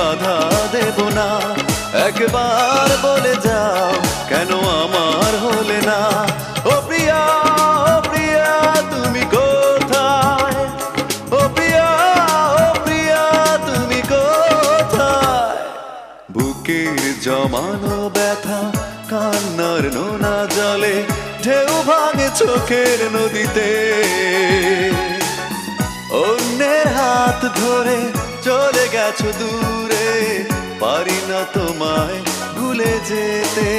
বাধা দেব না। একবার বলে যাও কেন আমার হলে না। ও প্রিয়া, ও প্রিয়া তুমি কোথায়? ও প্রিয়া, ও প্রিয়া তুমি কোথায়? বুকের জমানো ব্যথা কান্নার নোনা জলে ঢেউ ভাঙে চোখের নদীতে। অন্যের হাত ধরে চলে গেছো দূরে, পারি না তোমায় ভুলে যেতে।